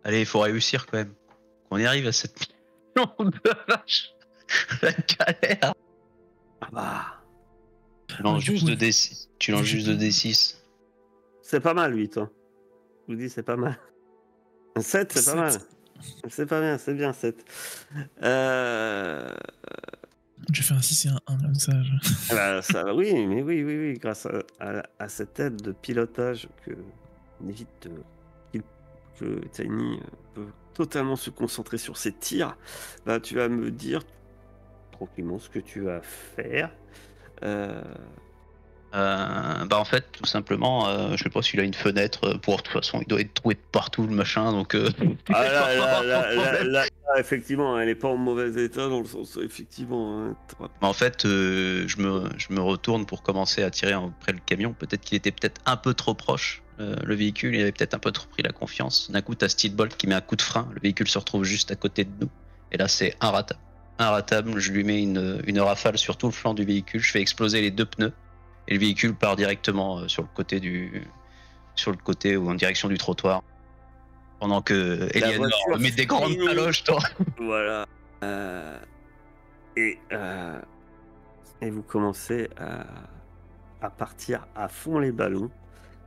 Allez, il faut réussir quand même. Qu'on y arrive à cette mission de vache. La galère. Ah bah. Tu lances juste de D6. Tu lances juste de D6. C'est pas mal, 8. Hein. Je vous dis, c'est pas mal. 7, c'est pas mal. C'est pas bien, c'est bien, 7. J'ai fait un 6 et un 1, comme ça. Oui, mais oui, grâce à cette aide de pilotage que Tiny peut totalement se concentrer sur ses tirs, bah, tu vas me dire tranquillement ce que tu vas faire. Bah en fait, tout simplement, je sais pas s'il a une fenêtre. De toute façon, il doit être trouvé de partout le machin, donc. Là, effectivement, elle est pas en mauvais état dans le sens effectivement. Hein, en fait, je me retourne pour commencer à tirer après le camion. Peut-être qu'il était un peu trop proche. Le véhicule, il avait peut-être un peu trop pris la confiance. D'un coup, t'as Steelbolt qui met un coup de frein. Le véhicule se retrouve juste à côté de nous. Et là, c'est inratable. Je lui mets une rafale sur tout le flanc du véhicule. Je fais exploser les 2 pneus. Et le véhicule part directement sur le côté ou en direction du trottoir. Pendant que Eleanor met des grandes paloches. Voilà. Et vous commencez à partir à fond les ballons.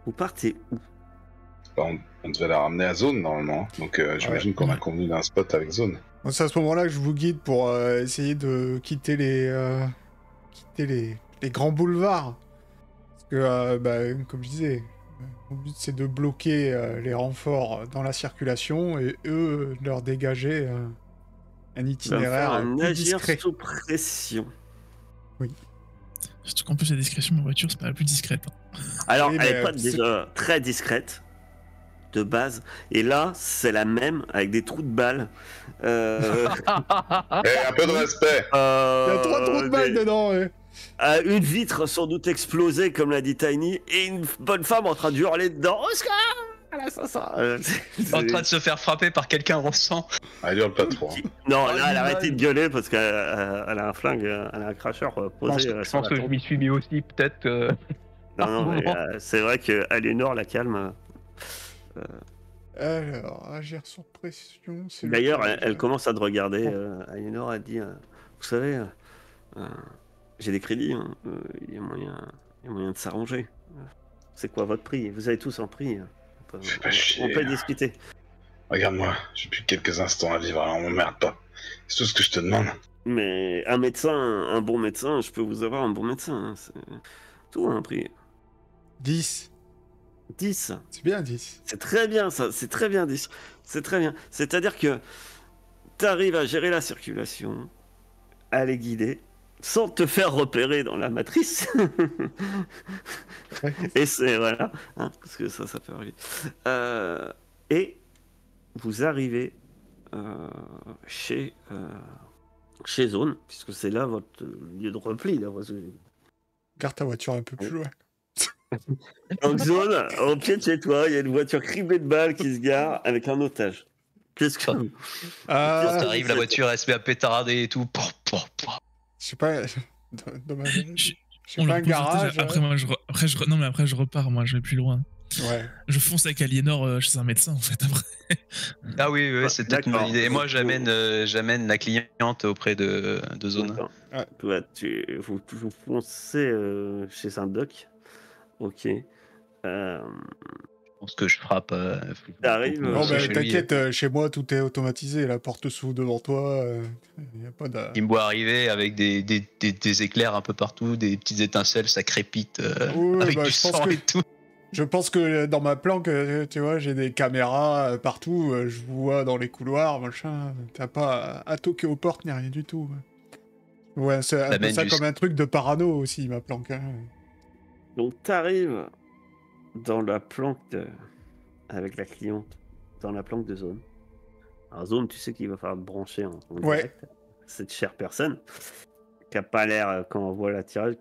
Vous partez où? On devait la ramener à zone normalement. Donc j'imagine qu'on a convenu d'un spot avec zone. Bon, c'est à ce moment-là que je vous guide pour essayer de quitter les grands boulevards. Parce que, comme je disais, mon but c'est de bloquer les renforts dans la circulation et eux leur dégager un itinéraire plus discret. Sous pression. Oui. Surtout qu'en plus la discrétion de ma voiture c'est pas la plus discrète. Alors oui, elle est pas déjà très discrète de base, et là c'est la même avec des trous de balles. Un peu de respect. Il y a 3 trous de balles dedans. Une vitre sans doute explosée comme l'a dit Tiny, et une bonne femme en train de hurler dedans. Oscar, en train de se faire frapper par quelqu'un en sang. Elle hurle pas trop. Hein. Non, là elle a arrêté de gueuler parce qu'elle a un flingue, elle a un cracheur posé. Je pense que je m'y suis mis aussi peut-être. Non, mais c'est vrai que Aliénor la calme. Alors, agir sur pression. D'ailleurs, elle commence à te regarder. Aliénor a dit, vous savez, j'ai des crédits, hein, il y a moyen de s'arranger. C'est quoi votre prix? Vous avez tous un prix. On peut discuter. Regarde-moi, j'ai plus que quelques instants à vivre, alors on m'emmerde pas. C'est tout ce que je te demande. Mais un bon médecin, je peux vous avoir un bon médecin. Hein, c'est tout un prix. 10. 10. C'est bien 10. C'est très bien ça, c'est très bien 10. C'est très bien. C'est-à-dire que tu arrives à gérer la circulation, à les guider, sans te faire repérer dans la matrice. Et c'est voilà, hein, parce que ça peut arriver. Et vous arrivez chez Zone, puisque c'est là votre lieu de repli. Là, Garde ta voiture un peu plus loin. Donc Zone, au pied de chez toi, il y a une voiture criblée de balles qui se gare avec un otage. Qu'est-ce que... Quand t'arrives, la voiture, elle se met à pétarder et tout. Je sais pas... Dommage. On pas un garage. Après, moi, après, je repars, moi, je vais plus loin. Ouais. Je fonce avec Aliénor chez un médecin, en fait, après. Ah oui, c'est peut-être une bonne idée. Et moi, j'amène la cliente auprès de Zone. D'accord. Ouais. Toi, vous foncez chez un doc. Ok. Je pense que je frappe. T'arrives, beaucoup Non, aussi bah, chez lui. t'inquiète, chez moi, tout est automatisé. La porte s'ouvre devant toi. Y a pas de... Il me voit arriver avec des éclairs un peu partout, des petites étincelles, ça crépite Oui, avec bah, du je pense sang que- et tout. Je pense que dans ma planque, tu vois, j'ai des caméras partout. Je vois dans les couloirs, machin. T'as pas à toquer aux portes ni rien du tout. Ouais, c'est un peu T'amènes ça du- comme un truc de parano aussi, ma planque. Hein. donc t'arrives dans la planque avec la cliente, dans la planque de Zone. Alors Zone, tu sais qu'il va falloir te brancher en Ouais. direct. Cette chère personne, qui a pas l'air, quand on voit la tirage,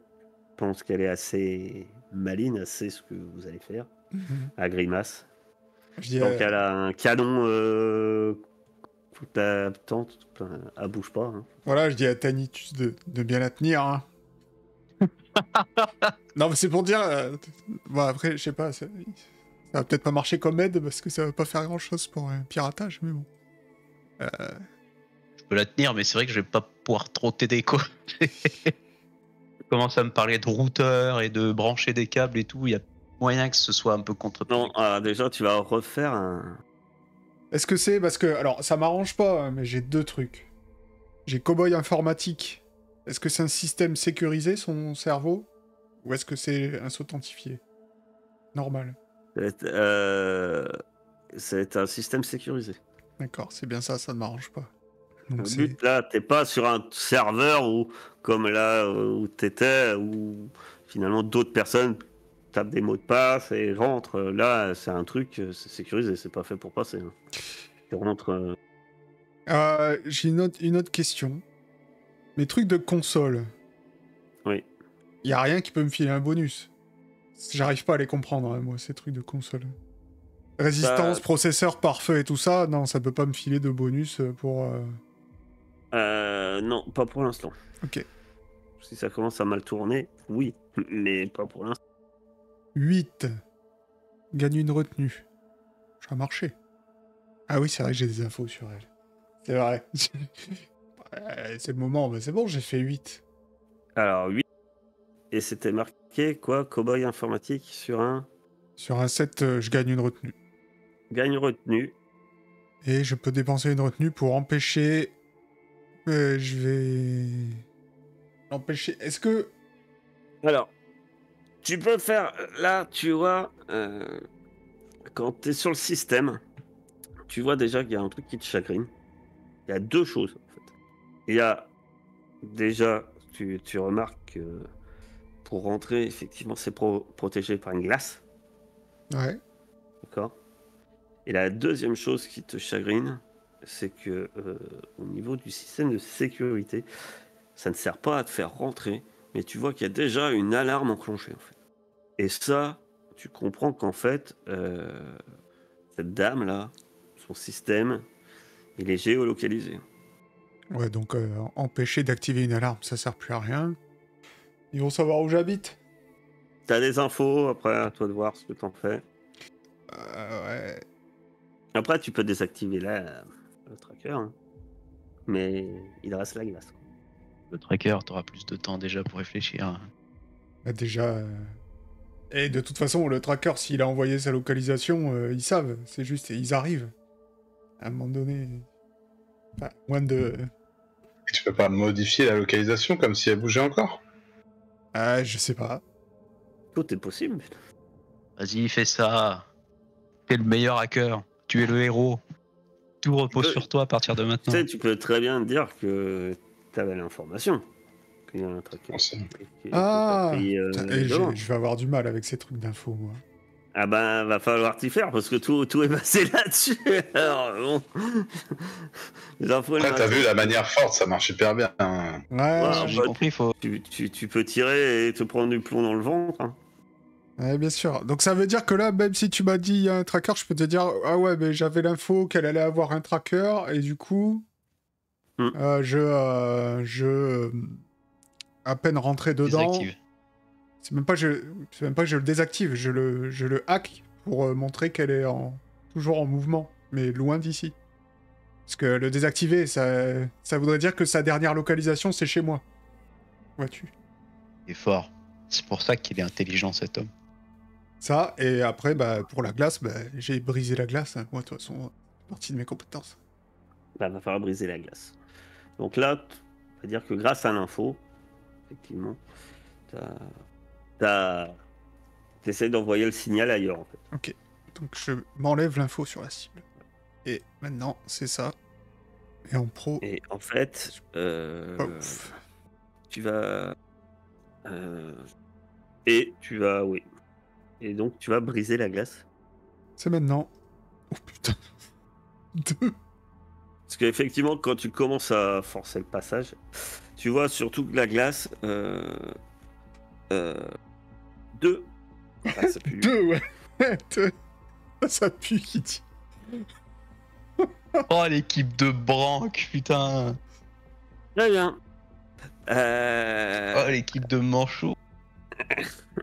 pense qu'elle est assez maline, assez ce que vous allez faire, à grimace. Je dis, Donc elle a un canon toute la tente, elle bouge pas. Hein. voilà, je dis à Tanitus de bien la tenir. Hein. Non, mais c'est pour dire. Bon, après, je sais pas. Ça va peut-être pas marcher comme aide parce que ça va pas faire grand chose pour un piratage, mais bon. Je peux la tenir, mais c'est vrai que je vais pas pouvoir trop t'aider, quoi. Tu commences à me parler de routeur et de brancher des câbles et tout. Il y a moyen que ce soit un peu contre. Non, déjà tu vas refaire un. Est-ce que c'est parce que. Alors, ça m'arrange pas, hein, mais j'ai deux trucs. J'ai Cowboy informatique. Est-ce que c'est un système sécurisé, son cerveau? Ou est-ce que c'est un s'authentifier? Normal. C'est un système sécurisé. D'accord, c'est bien ça, ça ne m'arrange pas. Donc Le c'est... but là, t'es pas sur un serveur où, comme là où t'étais, où finalement d'autres personnes tapent des mots de passe et rentrent. Là, c'est un truc, c'est sécurisé, c'est pas fait pour passer. Hein. Tu rentres. J'ai une autre question. Mes trucs de console. Oui. Y a rien qui peut me filer un bonus. J'arrive pas à les comprendre, hein, moi, ces trucs de console. Résistance, processeur pare-feu et tout ça, non, ça peut pas me filer de bonus pour... Non, pas pour l'instant. Ok. Si ça commence à mal tourner, oui, mais pas pour l'instant. 8. Gagne une retenue. Ça a marché. Ah oui, c'est vrai que j'ai des infos sur elle. C'est vrai. C'est le moment, mais c'est bon, j'ai fait 8. Alors, 8. Et c'était marqué quoi? Cowboy informatique sur un. Sur un 7, je gagne une retenue. Gagne retenue. Et je peux dépenser une retenue pour empêcher... je vais... Empêcher... Est-ce que... Alors, tu peux faire. Là, tu vois, quand tu es sur le système, tu vois déjà qu'il y a un truc qui te chagrine. Il y a deux choses, en fait. Il y a déjà, tu remarques que pour rentrer, effectivement, c'est protégé par une glace. Ouais. D'accord. Et la deuxième chose qui te chagrine, c'est que au niveau du système de sécurité, ça ne sert pas à te faire rentrer, mais tu vois qu'il y a déjà une alarme enclenchée, en fait. Et ça, tu comprends qu'en fait, cette dame-là, son système, il est géolocalisé. Ouais, donc empêcher d'activer une alarme, ça sert plus à rien. Ils vont savoir où j'habite. T'as des infos, après, à toi de voir ce que t'en fais. Ouais. Après, tu peux désactiver le tracker, hein. Mais il reste la glace. Le tracker, t'auras plus de temps déjà pour réfléchir. Bah, déjà... Et de toute façon, le tracker, s'il a envoyé sa localisation, ils savent. C'est juste, ils arrivent. À un moment donné... Enfin, moins de... Tu peux pas modifier la localisation comme si elle bougeait encore? Je sais pas. Tout est possible. Vas-y, fais ça. T'es le meilleur hacker. Tu es le héros. Tout repose sur toi à partir de Tu maintenant. sais, tu peux très bien dire que t'avais l'information. Qu'il y a un tracker. On sait. Ah Putain, Et je vais avoir du mal avec ces trucs d'infos, moi. Ah ben, va falloir t'y faire parce que tout est basé là-dessus. Alors, bon. Les infos, Après, t'as vu la manière forte, ça marche super bien. Hein. Ouais, J'ai compris, faut. tu peux tirer et te prendre du plomb dans le ventre. Hein. ouais, bien sûr. Donc ça veut dire que là, même si tu m'as dit il y a un tracker, je peux te dire, ah ouais, mais j'avais l'info qu'elle allait avoir un tracker, et du coup, à peine rentré dedans... Désactive. C'est même pas que je le désactive, je le hack pour montrer qu'elle est toujours en mouvement, mais loin d'ici. Parce que le désactiver, ça voudrait dire que sa dernière localisation, c'est chez moi. Vois-tu? Il est fort. C'est pour ça qu'il est intelligent, cet homme. Ça, et après, pour la glace, j'ai brisé la glace. Moi, de toute façon, c'est partie de mes compétences. Là, va falloir briser la glace. Donc là, on va dire que grâce à l'info, effectivement, t'essaies d'envoyer le signal ailleurs, en fait. Ok, donc je m'enlève l'info sur la cible. Et maintenant, c'est ça. Et en pro... Et en fait, pas ouf. tu vas... et tu vas... Oui. Et donc, tu vas briser la glace. C'est maintenant. Oh putain. 2. Parce qu'effectivement, quand tu commences à forcer le passage, tu vois surtout que la glace... 2. Ah, ça pue. 2, ouais. 2. Ça pue, qui dit. Oh, l'équipe de Branque, putain. Très bien. Oh, l'équipe de Manchot.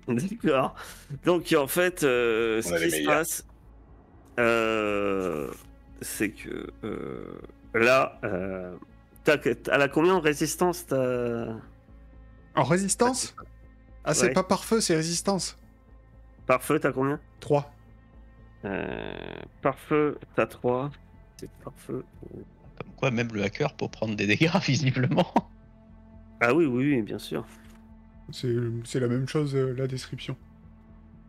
D'accord. Donc, en fait, ce qui se passe, c'est que là, elle a combien en résistance En résistance? Ah, c'est Ouais. pas par feu, c'est résistance. Par feu, t'as combien? 3. Par feu, t'as 3. C'est par feu. Comme quoi, même le hacker peut prendre des dégâts, visiblement. Ah oui, oui, oui, bien sûr. C'est la même chose, la description.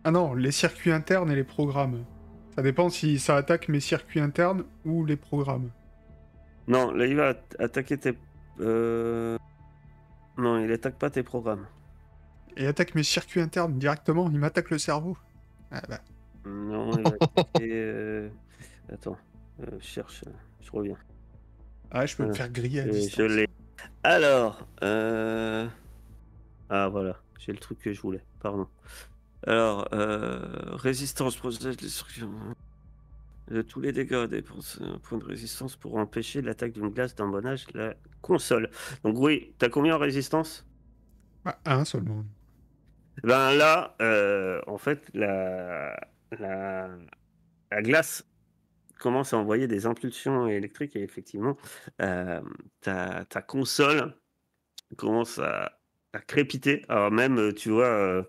Ah non, les circuits internes et les programmes. Ça dépend si ça attaque mes circuits internes ou les programmes. Non, là, il va attaquer tes... Non, il attaque pas tes programmes. Et attaque mes circuits internes directement, il m'attaque le cerveau. Ah bah. Non, il va attaquer... Attends, je cherche, je reviens. Ah, je peux me faire griller à distance. Je l'ai. Alors, ah voilà, j'ai le truc que je voulais, pardon. Alors, résistance, protège les circuits. Tous les dégâts dépensent un point de résistance pour empêcher l'attaque d'une glace d'embonnage la console. Donc oui, t'as combien en résistance? Ah, 1 seulement. Ben là, en fait, la glace commence à envoyer des impulsions électriques et effectivement, ta console commence à crépiter. Alors même, tu vois,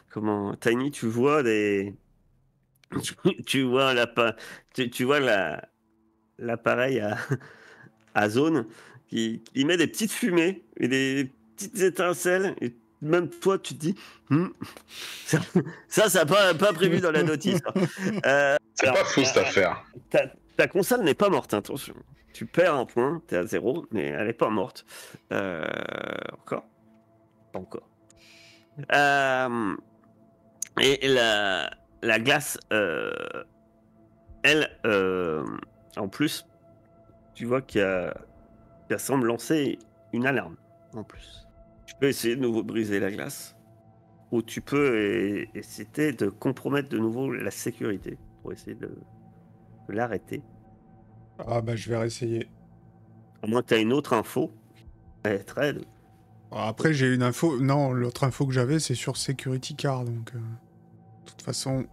comment Tiny, tu vois des... tu vois tu vois l'appareil à zone qui met des petites fumées et des petites étincelles et même toi tu te dis ça pas prévu dans la notice. C'est pas fou cette affaire. Ta console n'est pas morte, attention. Tu perds un point, t'es à 0, mais elle est pas morte. Encore? Pas encore. Et la glace, elle, en plus, tu vois qu'elle semble lancer une alarme, en plus. Tu peux essayer de nouveau briser la glace, ou tu peux essayer de compromettre de nouveau la sécurité, pour essayer de l'arrêter. Ah bah je vais réessayer. À moins que tu as une autre info. Trade. Après j'ai une info... Non, l'autre info que j'avais c'est sur Security Car, donc... De toute façon...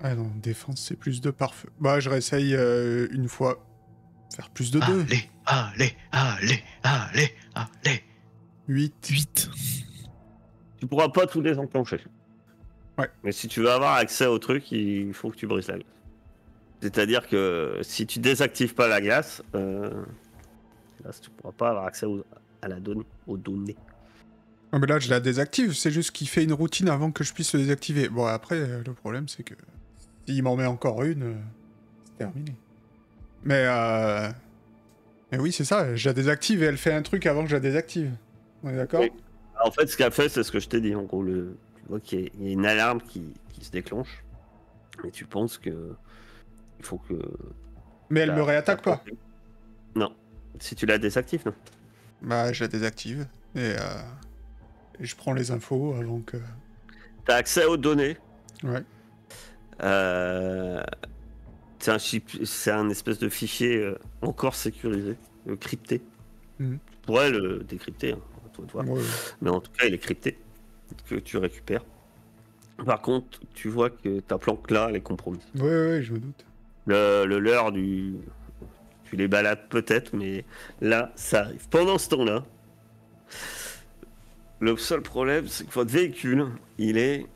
Ah non, défense c'est plus 2 par feu. Bah je réessaye une fois. Faire plus de 2. Allez. 8. Tu pourras pas tous les enclencher. Ouais. Mais si tu veux avoir accès au truc, il faut que tu brises la glace. C'est-à-dire que si tu désactives pas la glace, tu pourras pas avoir accès aux données. Ah mais là je la désactive, c'est juste qu'il fait une routine avant que je puisse le désactiver. Bon après le problème c'est que s'il m'en met encore une, c'est terminé. Mais oui c'est ça, je la désactive et elle fait un truc avant que je la désactive. On est d'accord? Oui. En fait ce qu'elle fait c'est ce que je t'ai dit. En gros, tu vois qu'il y a une alarme qui se déclenche. Et tu penses que il faut que... Mais elle me réattaque pas. Non. Si tu la désactives, non. Bah je la désactive et je prends les infos avant que... T'as accès aux données. Ouais. C'est un espèce de fichier encore sécurisé, crypté. Mhm. Tu pourrais le décrypter, hein, à toi de voir. Ouais. Mais en tout cas, il est crypté, que tu récupères. Par contre, tu vois que ta planque là, elle est compromise. Ouais, je me doute. Le leurre du... Tu les balades peut-être, mais là, ça arrive. Pendant ce temps-là, le seul problème, c'est que votre véhicule, il est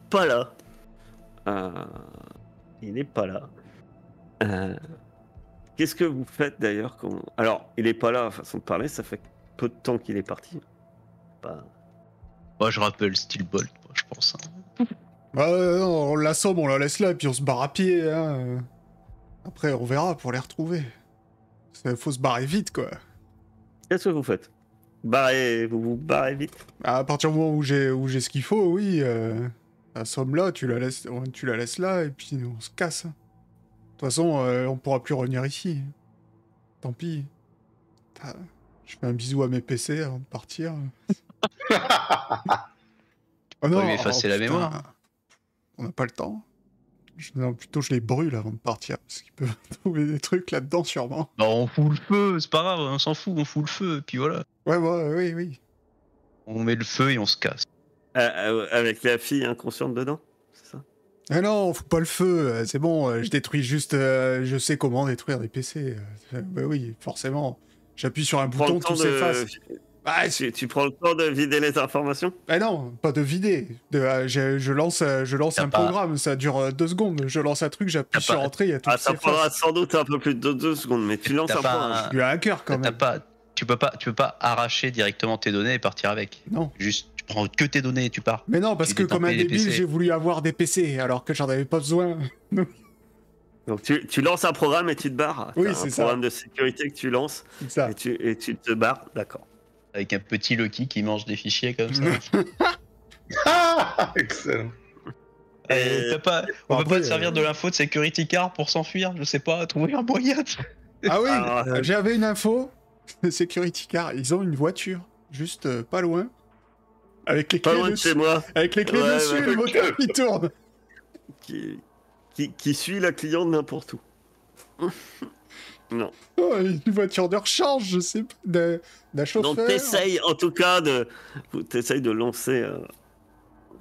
pas là. Il est pas là. Qu'est-ce que vous faites d'ailleurs Alors, il est pas là, façon de parler, ça fait peu de temps qu'il est parti. Pas... Moi, je rappelle Steel Bolt, moi, je pense. Hein. Bah non, on l'assomme, on la laisse là, et puis on se barre à pied. Hein. Après, on verra pour les retrouver. Faut se barrer vite, quoi. Qu'est-ce que vous faites? Vous vous barrez vite? À partir du moment où j'ai ce qu'il faut, oui. Assomme là, tu la laisses là, et puis on se casse. De toute façon, on pourra plus revenir ici. Tant pis. Je fais un bisou à mes PC avant de partir. Oh On va lui effacer la mémoire. On n'a pas le temps. Non, plutôt je les brûle avant de partir, parce qu'ils peuvent trouver des trucs là-dedans sûrement. Bah, on fout le feu, c'est pas grave, on s'en fout, on fout le feu, et puis voilà. Oui. On met le feu et on se casse. Avec la fille inconsciente dedans, c'est ça? Ah non, on fout pas le feu, c'est bon, je détruis juste... je sais comment détruire des PC. Bah oui, forcément. J'appuie sur un bouton, tout s'efface. Ah, tu prends le temps de vider les informations? Ah non, pas de vider. Je lance un programme, ça dure 2 secondes. Je lance un truc, j'appuie sur entrée, il y a tout qui ça prendra sans doute un peu plus de 2 secondes, mais tu lances un programme. Je suis un hacker quand même. Tu peux pas arracher directement tes données et partir avec. Non. Juste, tu prends que tes données et tu pars. Mais non, parce que comme un débile, j'ai voulu avoir des PC, alors que j'en avais pas besoin. Donc tu lances un programme et tu te barres. Oui, c'est ça. Un programme de sécurité que tu lances ça. Et tu te barres, d'accord. Avec un petit Lucky qui mange des fichiers comme ça. Excellent. On peut pas te servir de l'info de Security Car pour s'enfuir, je sais pas, trouver un moyen. Ah oui, j'avais une info de Security Car. Ils ont une voiture, juste pas loin. Avec les clés dessus. Moi. Avec les clés dessus et le moteur qui tourne. Qui suit la cliente n'importe où. Non. Oh, une voiture de rechange, je sais pas, d'un chauffeur. Donc t'essayes en tout cas de lancer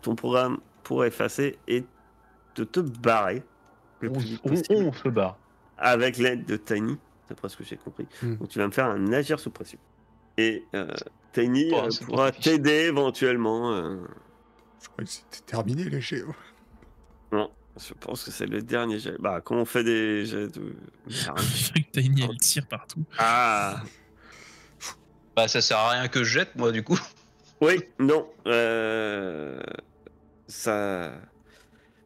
ton programme pour effacer et de te barrer. On se barre. Avec l'aide de Tiny, c'est presque ce que j'ai compris. Donc tu vas me faire un agir sous pression. Et Tiny pourra t'aider éventuellement. Je croyais que c'était terminé les géos. Non. Je pense que c'est le dernier jet. Bah, quand on fait des jets de... Tiny, elle tire partout. Ah. Bah, ça sert à rien que je jette, moi, du coup. Oui, non. Ça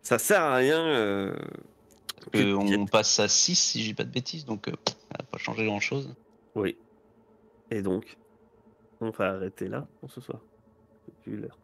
sert à rien. On passe à 6, si j'ai pas de bêtises, donc ça n'a pas changé grand-chose. Oui. Et donc, on va arrêter là pour ce soir. Depuis l'heure.